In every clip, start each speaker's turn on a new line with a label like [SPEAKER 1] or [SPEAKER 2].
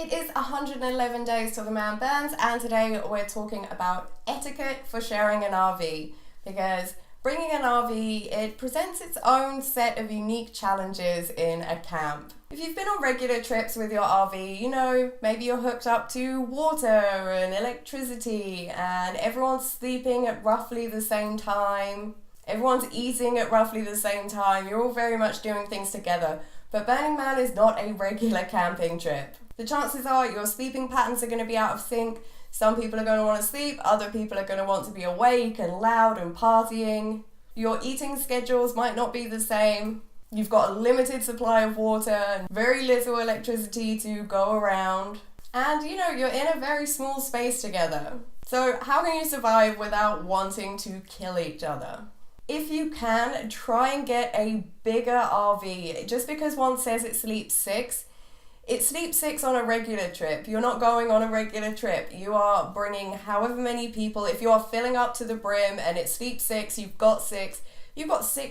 [SPEAKER 1] It is 111 days till the man burns, and today we're talking about etiquette for sharing an RV, because bringing an RV, it presents its own set of unique challenges in a camp. If you've been on regular trips with your RV, you know, maybe you're hooked up to water and electricity and everyone's sleeping at roughly the same time. Everyone's eating at roughly the same time. You're all very much doing things together. But Burning Man is not a regular camping trip. The chances are your sleeping patterns are going to be out of sync. Some people are going to want to sleep, other people are going to want to be awake and loud and partying. Your eating schedules might not be the same. You've got a limited supply of water and very little electricity to go around. And you know, you're in a very small space together. So how can you survive without wanting to kill each other? If you can, try and get a bigger RV. Just because one says it sleeps six on a regular trip. You're not going on a regular trip. You are bringing however many people. If you are filling up to the brim and it sleeps six, you've got six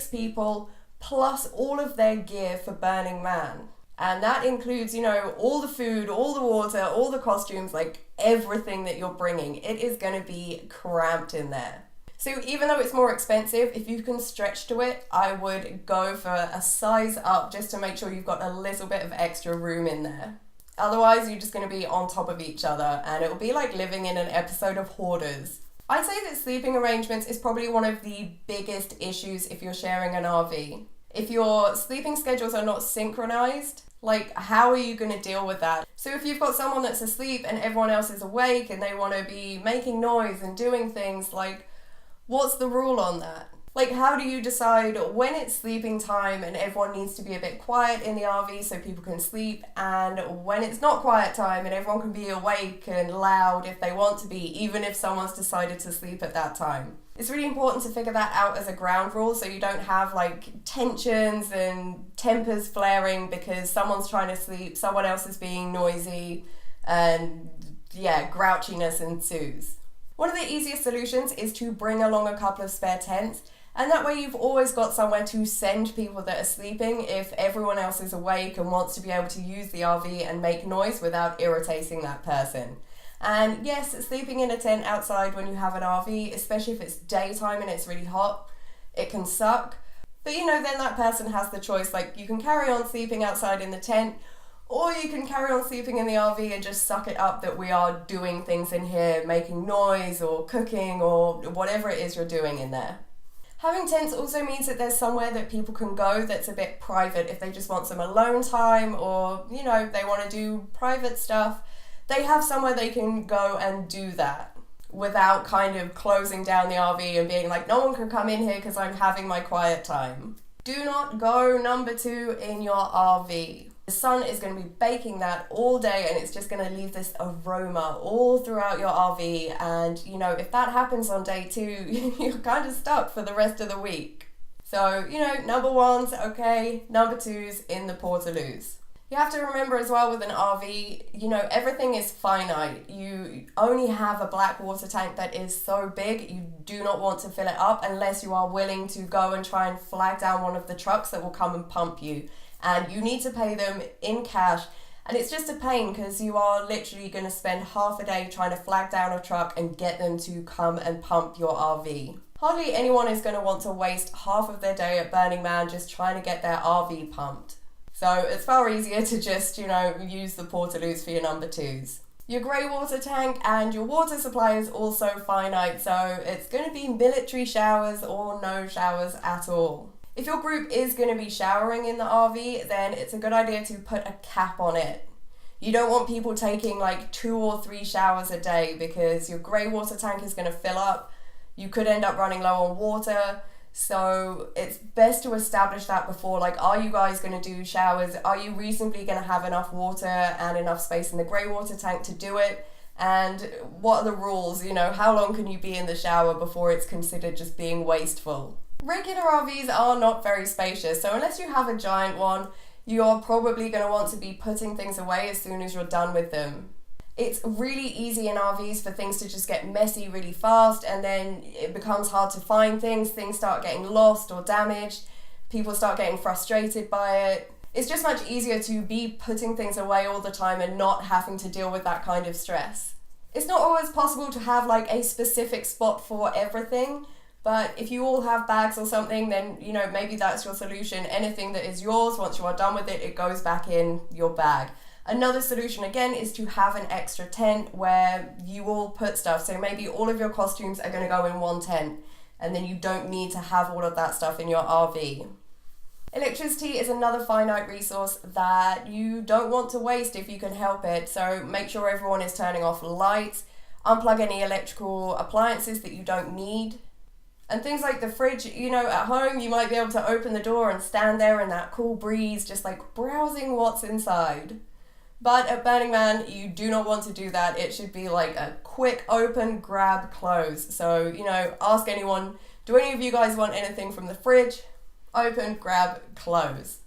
[SPEAKER 1] people plus all of their gear for Burning Man. And that includes, you know, all the food, all the water, all the costumes, like everything that you're bringing. It is going to be cramped in there. So even though it's more expensive, if you can stretch to it, I would go for a size up just to make sure you've got a little bit of extra room in there. Otherwise, you're just going to be on top of each other and it will be like living in an episode of Hoarders. I'd say that sleeping arrangements is probably one of the biggest issues if you're sharing an RV. If your sleeping schedules are not synchronized, like how are you going to deal with that? So if you've got someone that's asleep and everyone else is awake and they want to be making noise and doing things, like what's the rule on that? Like, how do you decide when it's sleeping time and everyone needs to be a bit quiet in the RV so people can sleep, and when it's not quiet time and everyone can be awake and loud if they want to be, even if someone's decided to sleep at that time? It's really important to figure that out as a ground rule so you don't have like tensions and tempers flaring because someone's trying to sleep, someone else is being noisy, and grouchiness ensues. One of the easiest solutions is to bring along a couple of spare tents, and that way you've always got somewhere to send people that are sleeping if everyone else is awake and wants to be able to use the RV and make noise without irritating that person. And yes, sleeping in a tent outside when you have an RV, especially if it's daytime and it's really hot, it can suck. But you know, then that person has the choice, like you can carry on sleeping outside in the tent, or you can carry on sleeping in the RV and just suck it up that we are doing things in here, making noise or cooking or whatever it is you're doing in there. Having tents also means that there's somewhere that people can go that's a bit private if they just want some alone time, or, you know, they want to do private stuff. They have somewhere they can go and do that without kind of closing down the RV and being like, no one can come in here because I'm having my quiet time. Do not go number 2 in your RV. The sun is going to be baking that all day and it's just going to leave this aroma all throughout your RV, and you know, if that happens on day 2, you're kind of stuck for the rest of the week. So, you know, number 1's okay, number 2's in the portaloos. You have to remember as well with an RV, you know, everything is finite. You only have a black water tank that is so big, you do not want to fill it up unless you are willing to go and try and flag down one of the trucks that will come and pump you. And you need to pay them in cash. And it's just a pain because you are literally going to spend half a day trying to flag down a truck and get them to come and pump your RV. Hardly anyone is going to want to waste half of their day at Burning Man just trying to get their RV pumped. So it's far easier to just, you know, use the portaloos for your number 2's. Your grey water tank and your water supply is also finite, so it's going to be military showers or no showers at all. If your group is going to be showering in the RV, then it's a good idea to put a cap on it. You don't want people taking like 2 or 3 showers a day because your grey water tank is going to fill up. You could end up running low on water. So it's best to establish that before, like, are you guys going to do showers? Are you reasonably going to have enough water and enough space in the grey water tank to do it? And what are the rules? You know, how long can you be in the shower before it's considered just being wasteful? Regular RVs are not very spacious, so unless you have a giant one, you're probably going to want to be putting things away as soon as you're done with them. It's really easy in RVs for things to just get messy really fast, and then it becomes hard to find things start getting lost or damaged, people start getting frustrated by it. It's just much easier to be putting things away all the time and not having to deal with that kind of stress. It's not always possible to have like a specific spot for everything, but if you all have bags or something, then maybe that's your solution. Anything that is yours, once you are done with it, it goes back in your bag. Another solution again is to have an extra tent where you all put stuff. So maybe all of your costumes are going to go in one tent, and then you don't need to have all of that stuff in your RV. Electricity is another finite resource that you don't want to waste if you can help it, so make sure everyone is turning off lights, unplug any electrical appliances that you don't need. And things like the fridge, at home you might be able to open the door and stand there in that cool breeze just like browsing what's inside. But at Burning Man, you do not want to do that. It should be like a quick open, grab, close. So, ask anyone, do any of you guys want anything from the fridge? Open, grab, close.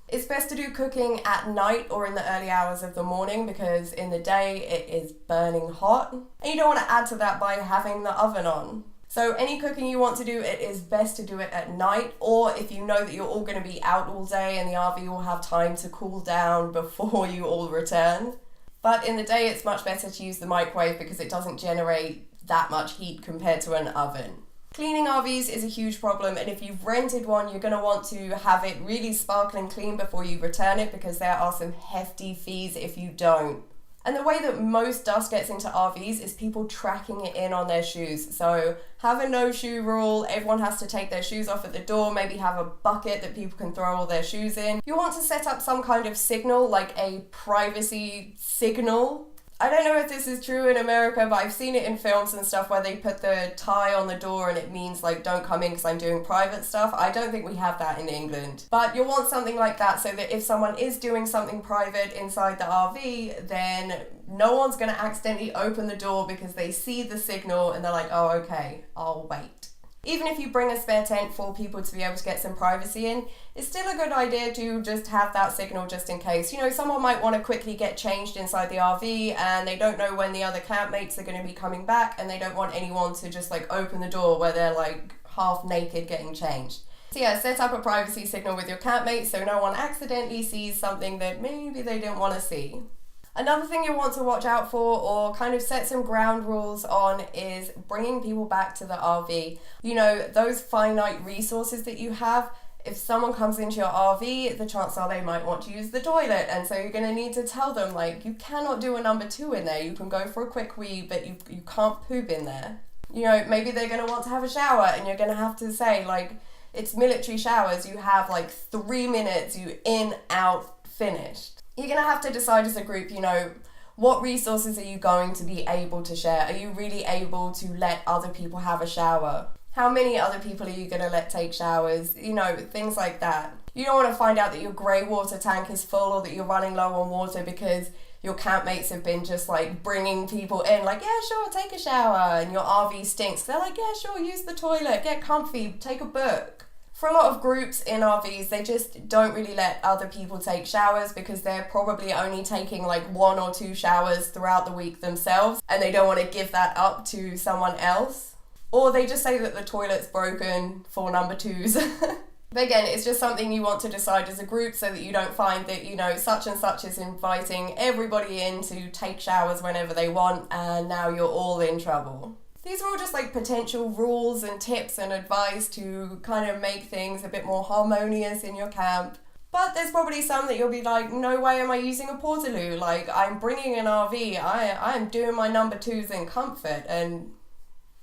[SPEAKER 1] It's best to do cooking at night or in the early hours of the morning because in the day it is burning hot. And you don't want to add to that by having the oven on. So any cooking you want to do, it is best to do it at night, or if you know that you're all going to be out all day and the RV will have time to cool down before you all return. But in the day it's much better to use the microwave because it doesn't generate that much heat compared to an oven. Cleaning RVs is a huge problem, and if you've rented one, you're going to want to have it really sparkling clean before you return it because there are some hefty fees if you don't. And the way that most dust gets into RVs is people tracking it in on their shoes. So have a no shoe rule, everyone has to take their shoes off at the door, maybe have a bucket that people can throw all their shoes in. You want to set up some kind of signal, like a privacy signal. I don't know if this is true in America, but I've seen it in films and stuff where they put the tie on the door and it means like don't come in because I'm doing private stuff. I don't think we have that in England. But you'll want something like that so that if someone is doing something private inside the RV, then no one's going to accidentally open the door because they see the signal and they're like, oh, okay, I'll wait. Even if you bring a spare tent for people to be able to get some privacy in, it's still a good idea to just have that signal just in case. Someone might want to quickly get changed inside the RV and they don't know when the other campmates are going to be coming back and they don't want anyone to just like open the door where they're like half naked getting changed. So yeah, set up a privacy signal with your campmates so no one accidentally sees something that maybe they didn't want to see. Another thing you want to watch out for or kind of set some ground rules on is bringing people back to the RV. Those finite resources that you have, if someone comes into your RV, the chances are they might want to use the toilet, and so you're going to need to tell them, like, you cannot do a number 2 in there. You can go for a quick wee, but you can't poop in there. Maybe they're going to want to have a shower, and you're going to have to say, like, it's military showers. You have, like, 3 minutes, you in, out, finished. You're going to have to decide as a group, what resources are you going to be able to share? Are you really able to let other people have a shower? How many other people are you going to let take showers? Things like that. You don't want to find out that your grey water tank is full or that you're running low on water because your campmates have been just like bringing people in, like, yeah, sure, take a shower, and your RV stinks. They're like, yeah, sure, use the toilet, get comfy, take a book. For a lot of groups in RVs, they just don't really let other people take showers because they're probably only taking like 1 or 2 showers throughout the week themselves and they don't want to give that up to someone else. Or they just say that the toilet's broken for number 2s. But again, it's just something you want to decide as a group so that you don't find that, such and such is inviting everybody in to take showers whenever they want and now you're all in trouble. These are all just like potential rules and tips and advice to kind of make things a bit more harmonious in your camp. But there's probably some that you'll be like, no way am I using a portaloo. Like, I'm bringing an RV. I'm doing my number 2s in comfort, and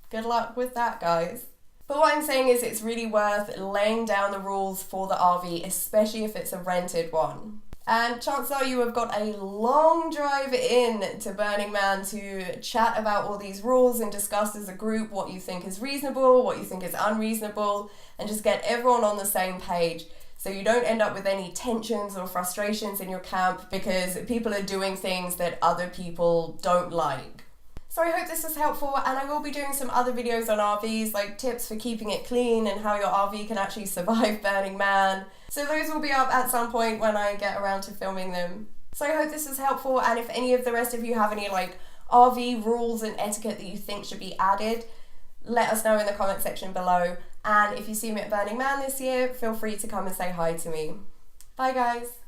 [SPEAKER 1] good luck with that, guys. But what I'm saying is it's really worth laying down the rules for the RV, especially if it's a rented one. And chances are you have got a long drive in to Burning Man to chat about all these rules and discuss as a group what you think is reasonable, what you think is unreasonable, and just get everyone on the same page so you don't end up with any tensions or frustrations in your camp because people are doing things that other people don't like. So I hope this was helpful, and I will be doing some other videos on RVs, like tips for keeping it clean and how your RV can actually survive Burning Man. So those will be up at some point when I get around to filming them. So I hope this was helpful, and if any of the rest of you have any like RV rules and etiquette that you think should be added, let us know in the comment section below. And if you see me at Burning Man this year, feel free to come and say hi to me. Bye guys.